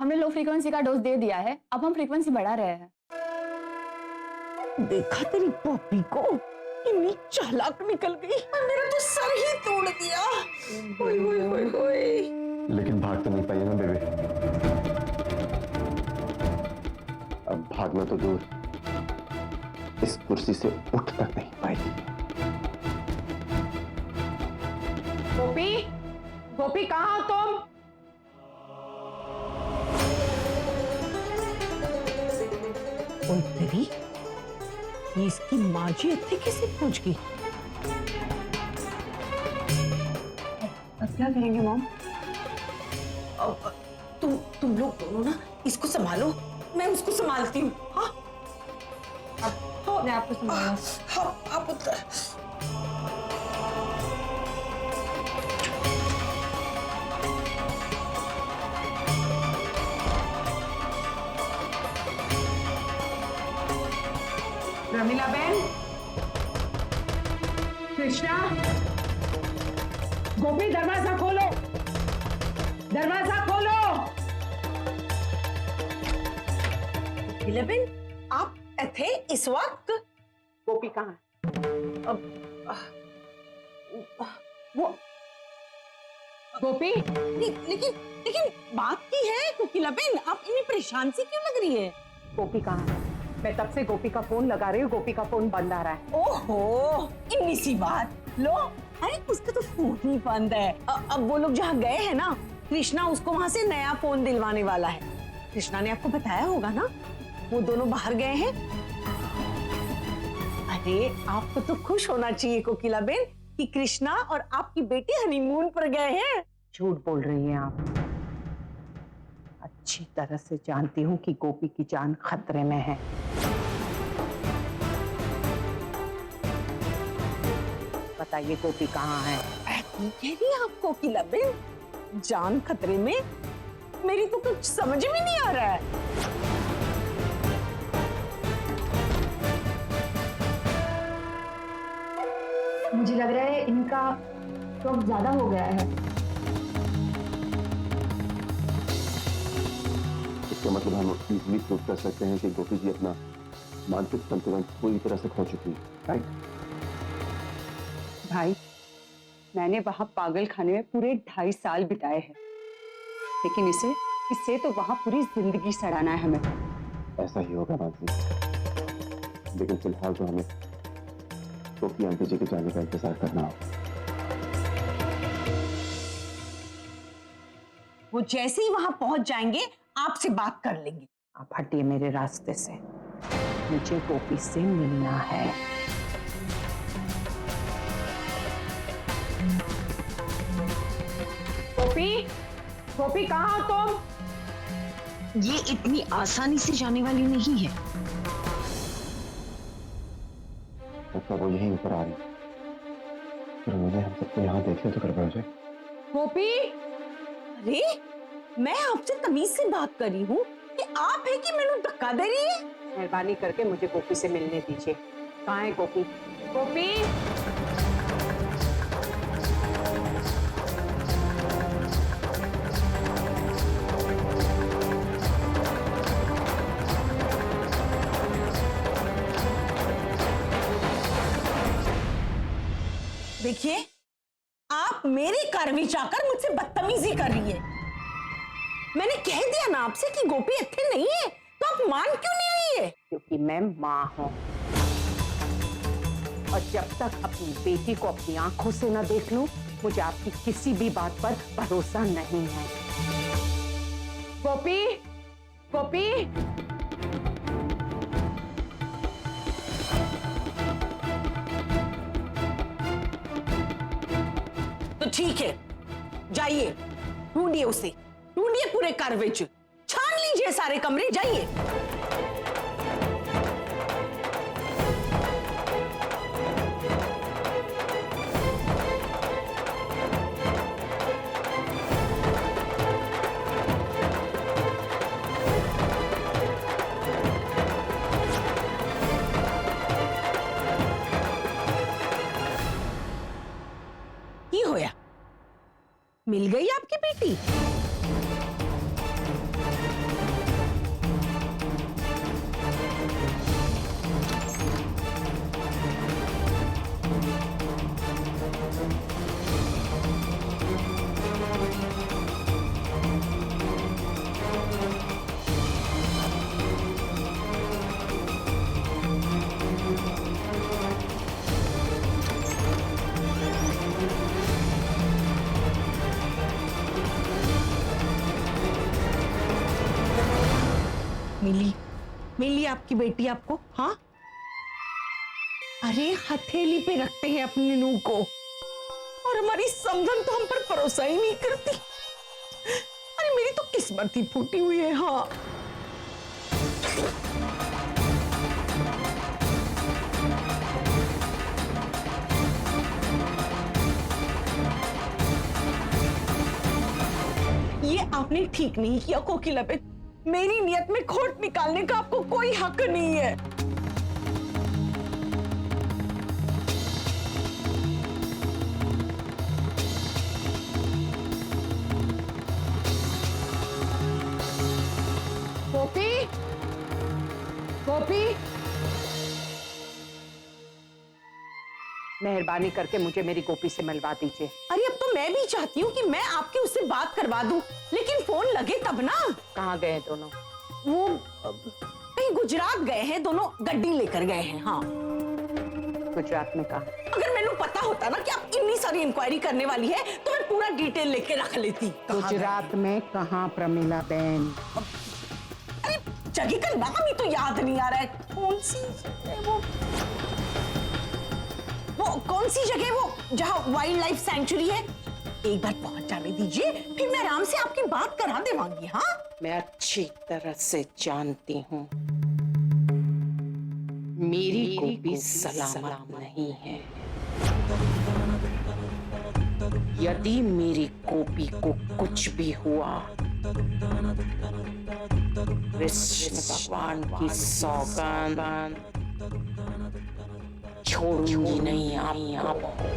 हमने low frequency का dose दे दिया है, अब हम फ्रीक्वेंसी बढ़ा रहे हैं। देखा तेरी पॉपी को, इतनी चालाक निकल गई और मेरा तो सर ही तोड़ दिया। ओए ओए ओए ओए। लेकिन भाग तो नहीं पाई ना बेबी। अब भागना तो दूर, इस कुर्सी से उठ तक नहीं पाएगी। गोपी, गोपी कहाँ हो तुम? ओए तेरी, ये इसकी माँ जी इतने कैसे पहुंच गई? अब क्या करेंगे मॉम? तुम लोग दोनों ना इसको संभालो, मैं उसको संभालती हूँ। हाँ, मैं आपको संभालूंगा। हाँ, आप उधर। रमीला बहन, कृष्णा, गोपी दरवाजा खोलो, दरवाजा खोलो। रमीला बहन, आप थे इस वक्त? गोपी कहाँ? अब वो गोपी, लेकिन लेकिन बात की है कोकिला बहन, आप इतनी परेशान सी क्यों लग रही है? गोपी कहाँ है? मैं तब से गोपी का फोन लगा रही हूँ, गोपी का फोन बंद आ रहा है। ओहो, इतनी सी बात। लो, अरे उसका तो फोन ही बंद है। अब वो लोग जहाँ गए हैं ना, कृष्णा उसको वहाँ से नया फोन दिलवाने वाला है। कृष्णा ने आपको बताया होगा ना, वो दोनों बाहर गए हैं। अरे आपको तो खुश होना चाहिए कोकिला बहन कि कृष्णा और आपकी बेटी हनीमून पर गए हैं। झूठ बोल रही हैं आप। अच्छी तरह से जानती हूँ कि गोपी की जान खतरे में है। बताइए गोपी कहाँ है? कह रही है आप कोकिला बहन, जान खतरे में? मेरी तो कुछ समझ में नहीं आ रहा है। मुझे लग रहा है इनका शौक ज्यादा हो गया है। इसका मतलब हम इजीली प्रूव कर सकते हैं कि गोपी जी अपना मानसिक संतुलन पूरी तरह से खो चुकी है, राइट? भाई, मैंने वहां पागल खाने में पूरे 2.5 साल बिताए हैं, लेकिन इससे तो वहां पूरी जिंदगी सड़ाना है हमें। ऐसा ही होगा मानसी, लेकिन फिलहाल तो हमें गोपी आंटी जी के जाने का इंतजार करना होगा। वो जैसे ही वहां पहुंच जाएंगे आपसे बात कर लेंगे। आप हटिए मेरे रास्ते से, मुझे गोपी से मिलना है। गोपी, गोपी कहाँ हो तुम? ये इतनी आसानी से जाने वाली नहीं है। लगता वो यहीं ऊपर आ रही है, फिर मुझे हम सबको यहाँ देख ले तो गड़बड़ हो जाए। गोपी, अरे मैं आपसे तमीज से बात कर रही हूँ कि आप है कि मैंने धक्का दे रही है? मेहरबानी करके मुझे गोपी से मिलने दीजिए। कहाँ है गोपी? गोपी, देखिए, आप मेरी कार में जाकर मुझसे बदतमीजी कर रही है। मैंने कह दिया ना आपसे कि गोपी इतने नहीं है, तो आप मान क्यों नहीं रही है? क्योंकि मैं माँ हूं, और जब तक अपनी बेटी को अपनी आंखों से न देख लूं, मुझे आपकी किसी भी बात पर भरोसा नहीं है। गोपी, गोपी, तो ठीक है, जाइए, ढूंढिए उसे, ढूंढिए पूरे कारवे च, छान लीजिए सारे कमरे, जाइए। की होया? मिल गई आपकी बेटी? मिली आपकी बेटी आपको? हाँ, अरे हथेली पे रखते हैं अपनी नूह को, और हमारी समधन तो हम पर भरोसा ही नहीं करती। अरे मेरी तो किस्मत ही फूटी हुई है। हाँ, ये आपने ठीक नहीं किया कोकिला बेन। मेरी नियत में खोट निकालने का आपको कोई हक नहीं है। गोपी, गोपी, मेहरबानी करके मुझे मेरी गोपी से मिलवा दीजिए। अरे अब तो मैं भी चाहती हूँ कि मैं आपकी उससे बात करवा दूं, लेकिन फोन लगे तब ना। कहाँ गए दोनों? वो कहीं गुजरात गए हैं, दोनों गड्डी लेकर गए हैं। हाँ, गुजरात में कहा? अगर मैंने पता होता ना कि आप इतनी सारी इंक्वायरी करने वाली है तो मैं पूरा डिटेल लेके रख लेती। गुजरात में कहाँ प्रमिला बेन? अरे जगह का नाम ही तो याद नहीं आ रहा है। कौन सी है वो कौन सी जगह वो जहाँ वाइल्ड लाइफ सेंचुरी है? एक बार पहुंच जाने दीजिए, फिर मैं आराम से आपकी बात करा देवांगी। हाँ, मैं अच्छी तरह से जानती हूँ मेरी गोपी सलामत नहीं है। यदि मेरी गोपी को कुछ भी हुआ, कृष्ण भगवान की सौगंध, छोड़ूंगी नहीं आपको,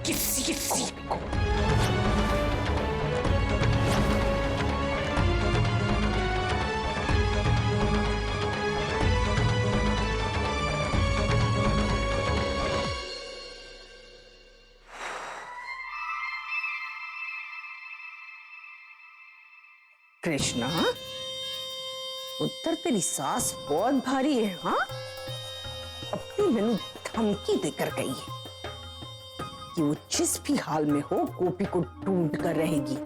किसी को। कृष्णा, उत्तर तेरी सास बहुत भारी है। हाँ, अपनी मैंने धमकी देकर गई है कि वो जिस भी हाल में हो गोपी को ढूंढ कर रहेगी।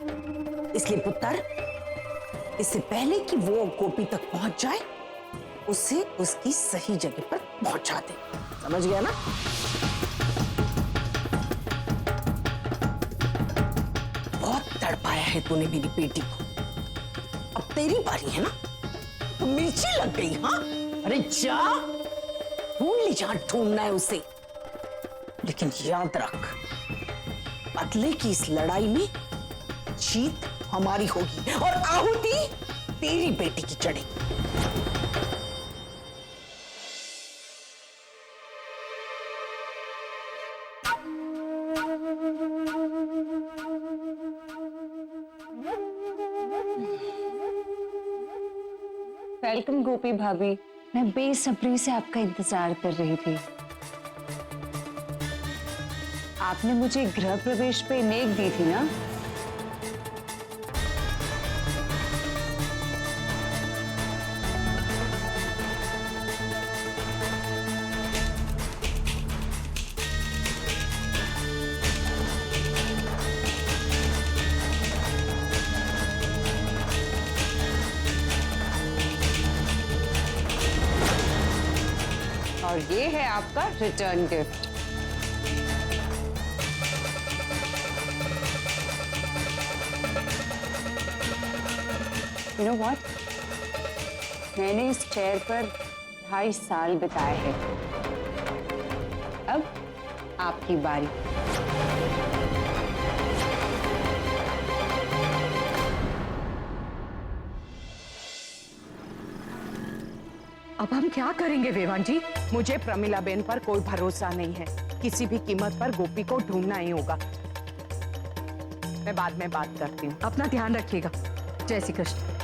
इसलिए पुत्र, इससे पहले कि वो गोपी तक पहुंच जाए, उसे उसकी सही जगह पर पहुंचा दे। समझ गया ना? बहुत तड़पाया है तूने मेरी बेटी को, अब तेरी बारी है ना। तो मिर्ची लग गई। हाँ, अरे जा ढूंढ ली जहां ढूंढना है उसे, लेकिन याद रख, बदले की इस लड़ाई में जीत हमारी होगी और आहुति तेरी बेटी की चढ़ेगी। वेलकम गोपी भाभी। मैं बेसब्री से आपका इंतजार कर रही थी। आपने मुझे गृह प्रवेश पे नेक दी थी ना? और ये है आपका return gift. You know what? मैंने इस चेयर पर 2.5 साल बिताए हैं। अब आपकी बारी। अब हम क्या करेंगे वेवान जी? मुझे प्रमिला बेन पर कोई भरोसा नहीं है। किसी भी कीमत पर गोपी को ढूंढना ही होगा। मैं बाद में बात करती हूँ। अपना ध्यान रखिएगा। जय श्री कृष्ण।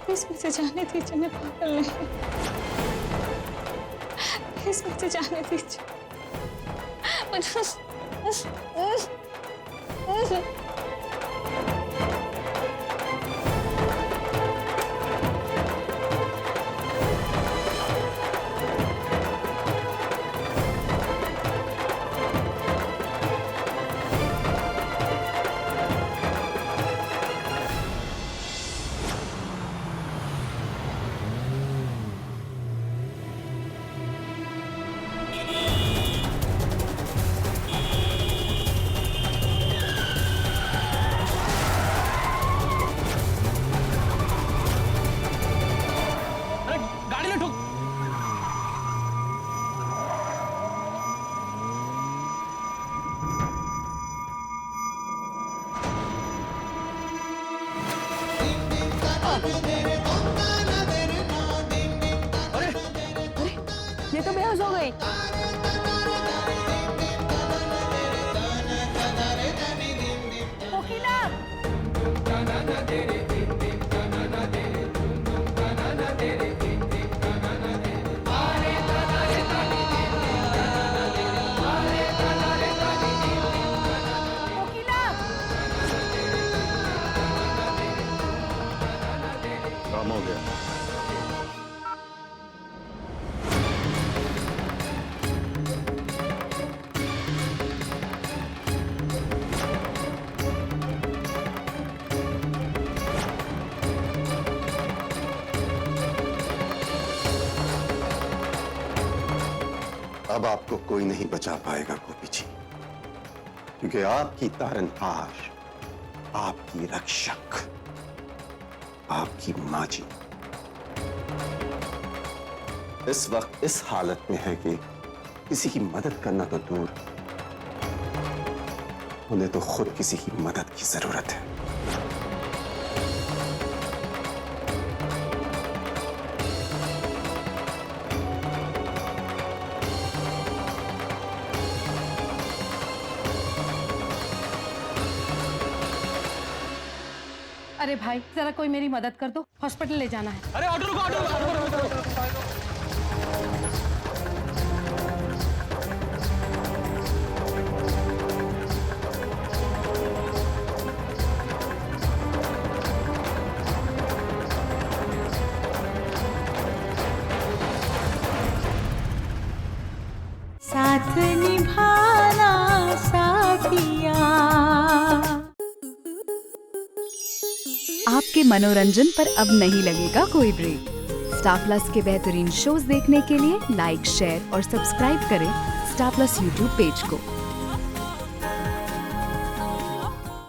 प्लीज मुझे जाने दीजिए, मैं पागल नहीं। प्लीज मुझे जाने दीजिए। ये तो बेहोश हो गई। कोकिला! कोकिला! काम हो गया। अब आपको कोई नहीं बचा पाएगा गोपी जी, क्योंकि आपकी तारनहार, आपकी रक्षक, आपकी माँ जी इस वक्त इस हालत में है कि किसी की मदद करना तो दूर, उन्हें तो खुद किसी की मदद की जरूरत है। अरे भाई जरा कोई मेरी मदद कर दो, हॉस्पिटल ले जाना है। अरे ऑटो रुको, ऑटो रुको। साथ निभाना साथिया। आपके मनोरंजन पर अब नहीं लगेगा कोई ब्रेक। स्टार प्लस के बेहतरीन शोज देखने के लिए लाइक, शेयर और सब्सक्राइब करें स्टार प्लस यूट्यूब पेज को।